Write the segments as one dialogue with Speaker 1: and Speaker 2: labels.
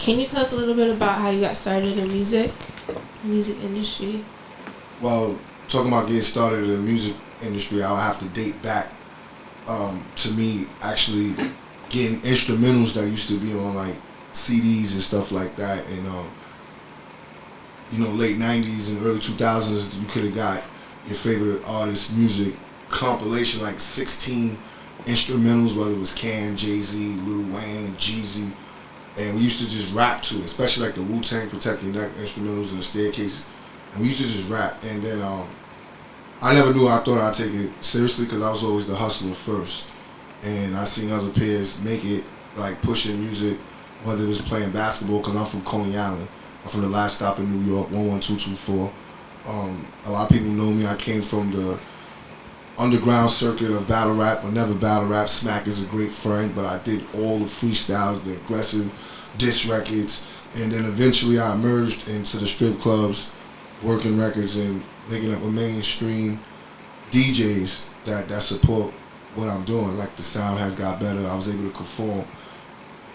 Speaker 1: Can you tell us a little bit about how you got started in music industry?
Speaker 2: Well, talking about getting started in the music industry, I'll have to date back to me actually getting instrumentals that used to be on like CDs and stuff like that. And late 90s and early 2000s, you could have got your favorite artist music compilation, like 16 instrumentals, whether it was Can, Jay-Z, Lil Wayne, Jeezy, and we used to just rap to it, especially like the Wu-Tang Protect Your Neck instrumentals and the Staircases, and we used to just rap. And then I never knew, I thought I'd take it seriously because I was always the hustler first, and I seen other peers make it, like pushing music, whether it was playing basketball, because I'm from Coney Island. I'm from the last stop in New York, 11224. A lot of people know me. I came from the underground circuit of battle rap, but never battle rap. Smack is a great friend, but I did all the freestyles, the aggressive diss records, and then eventually I emerged into the strip clubs, working records and linking up with mainstream DJs that support what I'm doing. Like the sound has got better. I was able to conform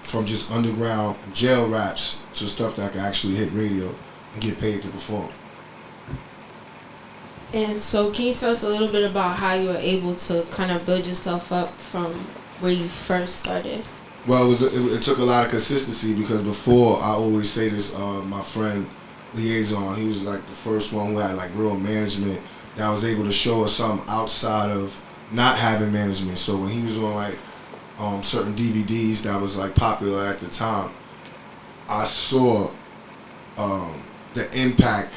Speaker 2: from just underground jail raps to stuff that can actually hit radio and get paid to perform.
Speaker 1: And so can you tell us a little bit about how you were able to kind of build yourself up from where you first started?
Speaker 2: Well, it took a lot of consistency, because before, I always say this, my friend Liaison, he was like the first one who had like real management that was able to show us something outside of not having management. So when he was on like certain DVDs that was like popular at the time, I saw the impact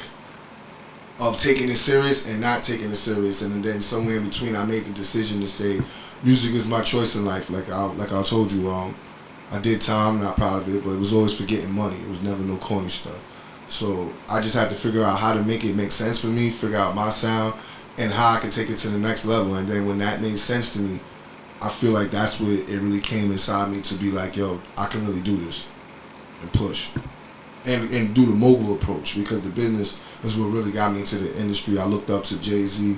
Speaker 2: of taking it serious and not taking it serious, and then somewhere in between, I made the decision to say, music is my choice in life. Like I told you, I did time, not proud of it, but it was always for getting money. It was never no corny stuff. So I just had to figure out how to make it make sense for me, figure out my sound, and how I could take it to the next level. And then when that made sense to me, I feel like that's what it really came inside me to be like, yo, I can really do this and push. And do the mogul approach, because the business is what really got me into the industry. I looked up to Jay-Z.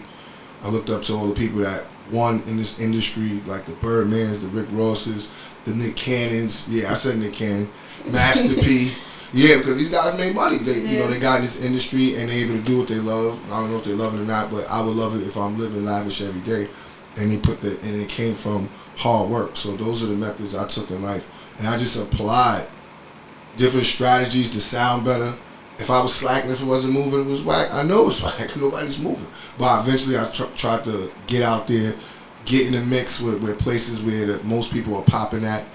Speaker 2: I looked up to all the people that won in this industry, like the Birdmans, the Rick Rosses, the Nick Cannons. Yeah, I said Nick Cannon. Master P. Yeah, because these guys made money. They got in this industry and they're able to do what they love. I don't know if they love it or not, but I would love it if I'm living lavish every day. And it came from hard work. So those are the methods I took in life, and I just applied different strategies to sound better. If I was slacking, if it wasn't moving, it was whack. I know it's whack. Nobody's moving. But eventually I tried to get out there, get in the mix with places where most people are popping at,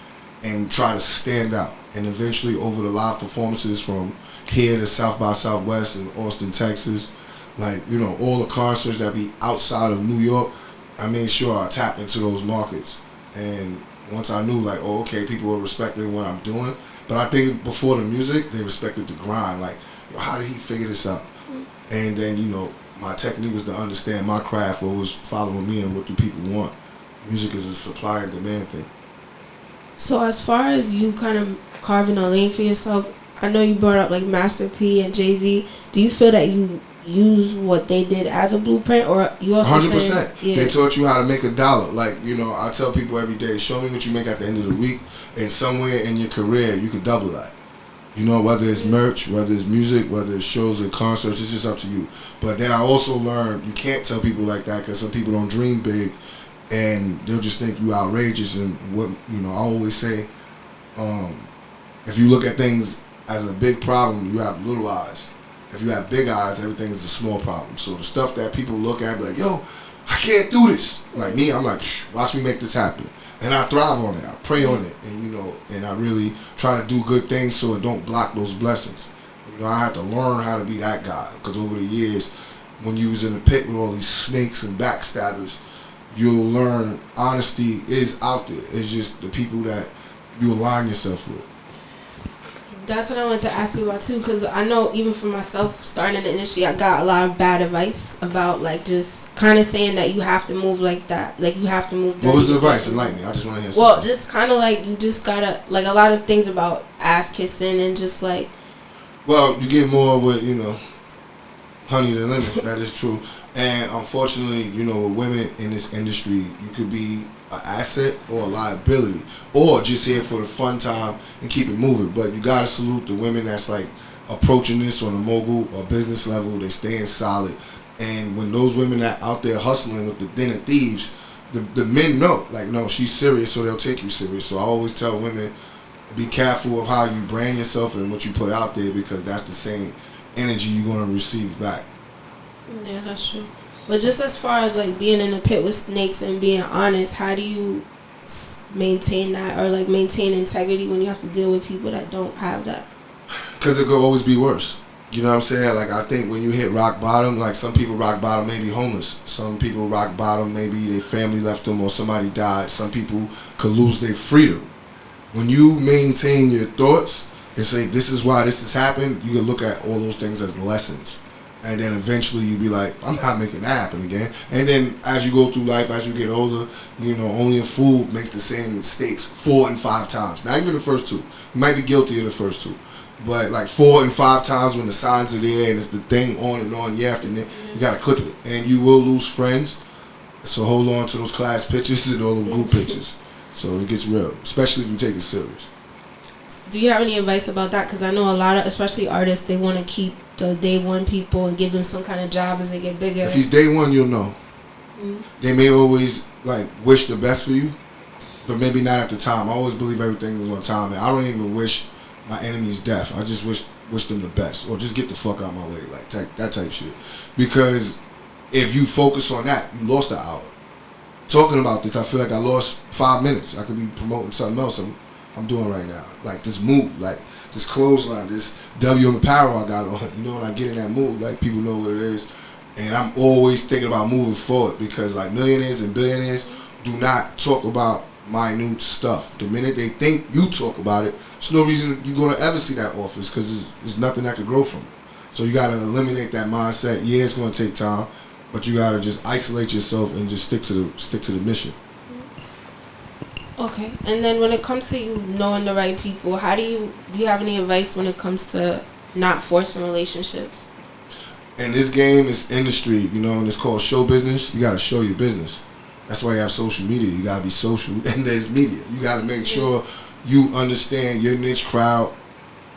Speaker 2: and try to stand out. And eventually, over the live performances from here to South by Southwest in Austin, Texas, all the concerts that be outside of New York, I made sure I tapped into those markets. And once I knew, people were respecting what I'm doing. But I think before the music, they respected the grind. Like, yo, how did he figure this out? And then, my technique was to understand my craft, what was following me and what do people want. Music is a supply and demand thing.
Speaker 1: So as far as you kind of carving a lane for yourself, I know you brought up like Master P and Jay-Z. Do you feel that you use what they did as a blueprint, or you also
Speaker 2: 100%. Yeah. They taught you how to make $1. I tell people every day, show me what you make at the end of the week, and somewhere in your career you could double that. Whether it's merch, whether it's music, whether it's shows and concerts, it's just up to you. But then I also learned you can't tell people like that, because some people don't dream big, and they'll just think you outrageous. And I always say, if you look at things as a big problem, you have little eyes. If you have big eyes, everything is a small problem. So the stuff that people look at, be like, yo, I can't do this. Like me, I'm like, watch me make this happen. And I thrive on it. I pray on it. And, and I really try to do good things so it don't block those blessings. I had to learn how to be that guy. Because over the years, when you was in the pit with all these snakes and backstabbers, you'll learn honesty is out there. It's just the people that you align yourself with.
Speaker 1: That's what I wanted to ask you about too, because I know even for myself, starting in the industry, I got a lot of bad advice about just kind of saying that you have to move like that, like you have to move.
Speaker 2: What was the advice? Enlighten me. I just want to hear.
Speaker 1: Well, just kind of you just gotta a lot of things about ass kissing and just like.
Speaker 2: Well, you get more with honey than lemon. That is true, and unfortunately, with women in this industry, you could be an asset or a liability, or just here for the fun time and keep it moving. But you gotta salute the women that's like approaching this on a mogul or business level. They staying solid, and when those women that out there hustling with the den of thieves, the men know, like, no, she's serious, so they'll take you serious. So I always tell women, be careful of how you brand yourself and what you put out there, because that's the same energy you're gonna receive back.
Speaker 1: Yeah, that's true. But just as far as like being in the pit with snakes and being honest, how do you maintain that, or like maintain integrity when you have to deal with people that don't have that?
Speaker 2: Because it could always be worse. You know what I'm saying? Like, I think when you hit rock bottom, like some people rock bottom may be homeless. Some people rock bottom, maybe their family left them or somebody died. Some people could lose their freedom. When you maintain your thoughts and say, this is why this has happened, you can look at all those things as lessons. And then eventually you be like, I'm not making that happen again. And then as you go through life, as you get older, you know, only a fool makes the same mistakes 4 and 5 times. Not even the first 2. You might be guilty of the first 2. But like 4 and 5 times when the signs are there and it's the thing on and on year after year, you got to clip it. And you will lose friends. So hold on to those class pictures and all the group pictures. So it gets real, especially if you take it serious.
Speaker 1: Do you have any advice about that? Because I know a lot of, especially artists, they want to keep the day one people and give them some kind of job as they get bigger.
Speaker 2: If he's day one, you'll know. They may always like wish the best for you, but maybe not at the time. I always believe everything was on time, and I don't even wish my enemies death. I just wish them the best, or just get the fuck out of my way, like that type shit. Because if you focus on that, you lost an hour. Talking about this, I feel like I lost 5 minutes. I could be promoting something else I'm doing right now. Like this move, like this clothesline, this WM apparel I got on. You know, when I get in that mood, like people know what it is. And I'm always thinking about moving forward, because like millionaires and billionaires do not talk about minute stuff. The minute they think you talk about it, there's no reason you're going to ever see that office, because there's nothing that could grow from it. So you got to eliminate that mindset. Yeah, it's going to take time, but you got to just isolate yourself and just stick to the mission.
Speaker 1: Okay. And then when it comes to you knowing the right people, do you have any advice when it comes to not forcing relationships?
Speaker 2: And this game is industry, you know, and it's called show business. You got to show your business. That's why you have social media. You got to be social, and there's media. You got to make sure you understand your niche crowd,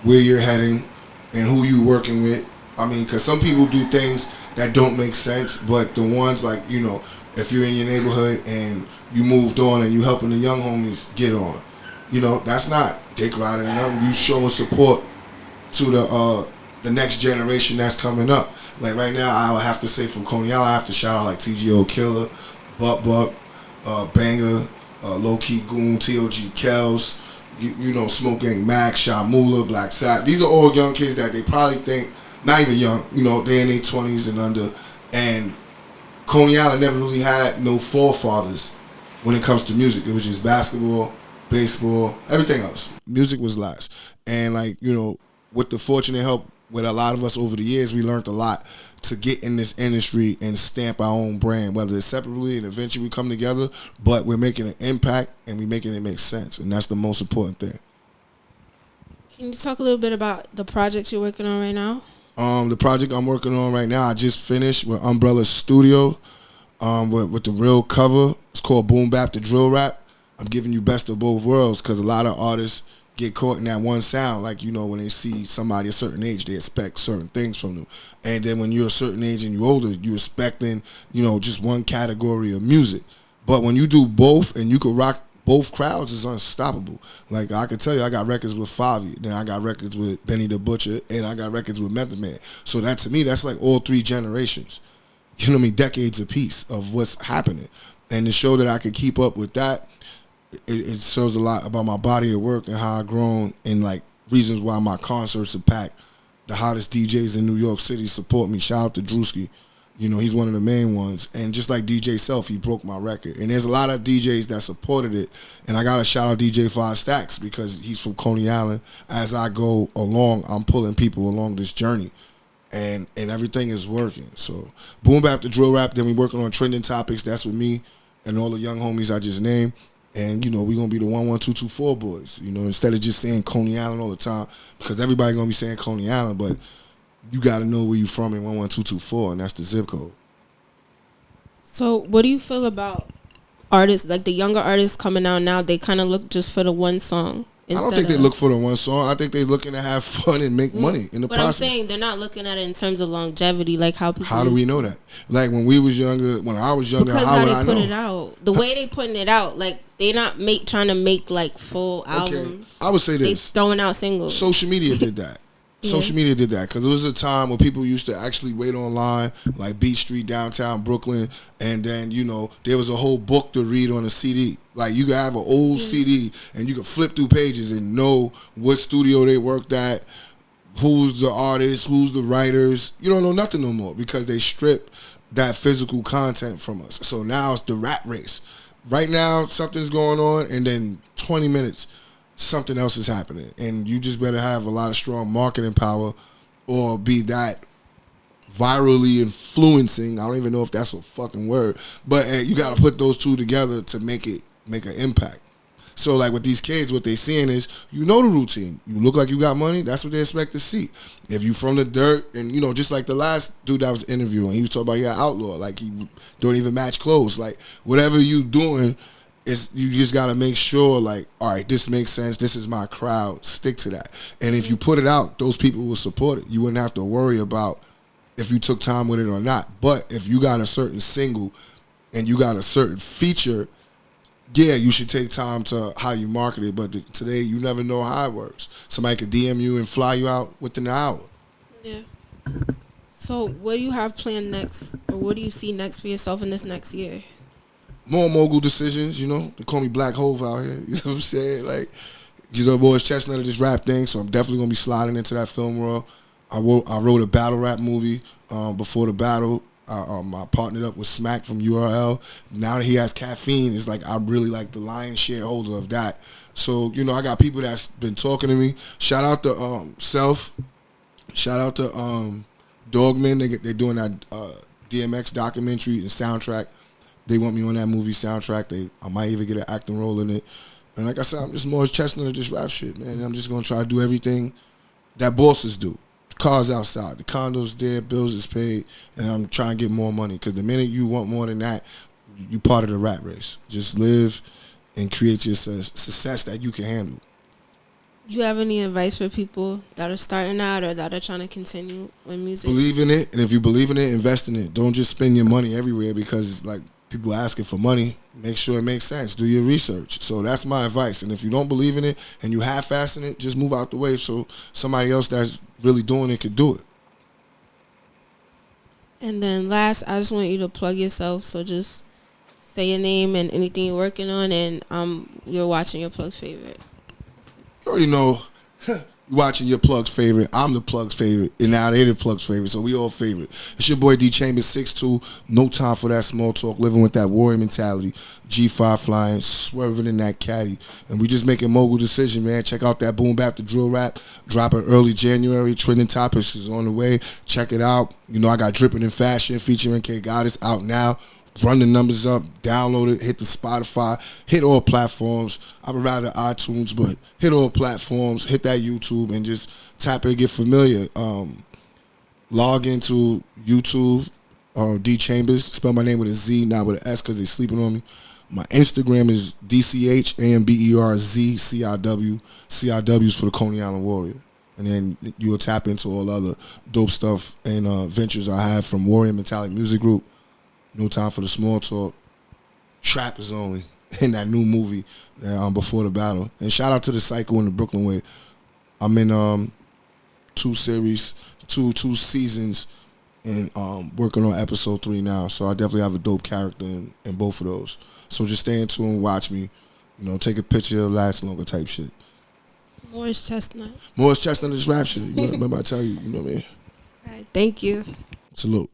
Speaker 2: where you're heading, and who you're working with. I mean, because some people do things that don't make sense, but the ones like, you know, if you're in your neighborhood and you moved on and you helping the young homies get on, you know, that's not dick riding or nothing. You showing support to the next generation that's coming up. Like right now, I would have to say from Coney Island, I have to shout out like TGO Killer, Buck, Banger, Low Key Goon, TOG Kells, you know, Smoke Gang Max, Shamula, Black Sat. These are all young kids that they probably think, not even young, you know, they're in their 20s and under. And Coney Island never really had no forefathers when it comes to music. It was just basketball, baseball, everything else. Music was last. And like, you know, with the fortunate help with a lot of us over the years, we learned a lot to get in this industry and stamp our own brand, whether it's separately and eventually we come together, but we're making an impact and we're making it make sense. And that's the most important thing.
Speaker 1: Can you talk a little bit about the projects you're working on right now?
Speaker 2: The project I'm working on right now, I just finished with Umbrella Studio, with the real cover. It's called Boom Bap the Drill Rap. I'm giving you best of both worlds, because a lot of artists get caught in that one sound. Like, you know, when they see somebody a certain age, they expect certain things from them. And then when you're a certain age and you're older, you're expecting, you know, just one category of music. But when you do both and you can rock both crowds, is unstoppable. Like, I can tell you, I got records with Favi, then I got records with Benny the Butcher, and I got records with Method Man. So that, to me, that's like all 3 generations. You know what I mean? Decades apiece of what's happening. And to show that I could keep up with that, it shows a lot about my body of work and how I've grown, and like reasons why my concerts are packed. The hottest DJs in New York City support me. Shout out to Drewski. You know, he's one of the main ones. And just like DJ Self, he broke my record. And there's a lot of DJs that supported it. And I got to shout out DJ 5 Stacks, because he's from Coney Island. As I go along, I'm pulling people along this journey. And everything is working. So, Boom Bap the Drill Rap. Then we working on trending topics. That's with me and all the young homies I just named. And, you know, we're going to be the 11224 boys, you know, instead of just saying Coney Island all the time, because everybody going to be saying Coney Island, but you got to know where you from in 11224, and that's the zip code.
Speaker 1: So what do you feel about artists, like the younger artists coming out now, they kind of look just for the one song.
Speaker 2: I don't think they look for the one song. I think they looking to have fun and make money in the process.
Speaker 1: But I'm saying they're not looking at it in terms of longevity, like how people.
Speaker 2: How do we know that? Like when we was younger, when I was younger, how would I know?
Speaker 1: Because how they put it out, the way they putting it out, like they not trying to make like full albums.
Speaker 2: I would say this:
Speaker 1: they throwing out singles.
Speaker 2: Social media did that. Yeah. Social media did that because it was a time when people used to actually wait online, like Beach Street, downtown Brooklyn, and then there was a whole book to read on a CD. Like you could have an old CD and you could flip through pages and know what studio they worked at, who's the artist, who's the writers. You don't know nothing no more because they stripped that physical content from us. So now it's the rat race. Right now something's going on, and then 20 minutes. Something else is happening, and you just better have a lot of strong marketing power or be that virally influencing. I don't even know if that's a fucking word, but you got to put those two together to make an impact. So like with these kids, what they seeing is, the routine. You look like you got money, that's what they expect to see. If you from the dirt, and just like the last dude that was interviewing, he was talking about outlaw, like he don't even match clothes. Like whatever you doing, you just got to make sure, like, all right, this makes sense. This is my crowd. Stick to that. And if you put it out, those people will support it. You wouldn't have to worry about if you took time with it or not. But if you got a certain single and you got a certain feature, yeah, you should take time to how you market it. But today, you never know how it works. Somebody could DM you and fly you out within an hour.
Speaker 1: Yeah. So what do you have planned next? Or what do you see next for yourself in this next year?
Speaker 2: More mogul decisions, They call me Black Hove out here. You know what I'm saying? Like, boys, chestnut of this rap thing, so I'm definitely going to be sliding into that film world. I wrote a battle rap movie before the battle. I partnered up with Smack from URL. Now that he has Caffeine, it's like I'm really like the lion's shareholder of that. So, I got people that's been talking to me. Shout out to Self. Shout out to Dogman. They're doing that DMX documentary and soundtrack. They want me on that movie soundtrack. I might even get an acting role in it. And like I said, I'm just more chestnut of this rap shit, man. I'm just going to try to do everything that bosses do. The car's outside. The condo's there. Bills is paid. And I'm trying to get more money. Because the minute you want more than that, you part of the rat race. Just live and create your success that you can handle.
Speaker 1: Do you have any advice for people that are starting out or that are trying to continue with music?
Speaker 2: Believe in it. And if you believe in it, invest in it. Don't just spend your money everywhere because it's like, people asking for money. Make sure it makes sense. Do your research. So that's my advice. And if you don't believe in it and you half-assing it, just move out the way so somebody else that's really doing it could do it.
Speaker 1: And then last, I just want you to plug yourself. So just say your name and anything you're working on, and you're watching Your Plug's Favorite.
Speaker 2: You already know. Watching Your Plug's Favorite. I'm the Plug's favorite, and now they're the Plug's favorite, so we all favorite. It's your boy D Chambers, 6'2", no time for that small talk, living with that warrior mentality, G5 flying, swerving in that caddy, and we just making mogul decision, man. Check out that Boom Bap the Drill Rap, dropping early January, trending topics is on the way. Check it out. I got Drippin' in Fashion featuring K Goddess out now. Run the numbers up, download it, hit the Spotify, hit all platforms. I would rather iTunes, but hit all platforms, hit that YouTube, and just tap it, get familiar. Log into YouTube, D Chambers, spell my name with a Z, not with an S because they're sleeping on me. My Instagram is DCHAMBERZCIW. CIW's for the Coney Island Warrior. And then you'll tap into all other dope stuff and ventures I have from Warrior Metallic Music Group. No time for the small talk. Trap is only in that new movie before the battle. And shout out to the Psycho and the Brooklyn Way. I'm in 2 seasons, and working on episode 3 now. So I definitely have a dope character in both of those. So just stay in tune, watch me. Take a picture, last longer type shit.
Speaker 1: Morris Chestnut.
Speaker 2: Morris Chestnut is rap shit. Remember I tell you, you know what I mean?
Speaker 1: All right, thank you.
Speaker 2: Salute.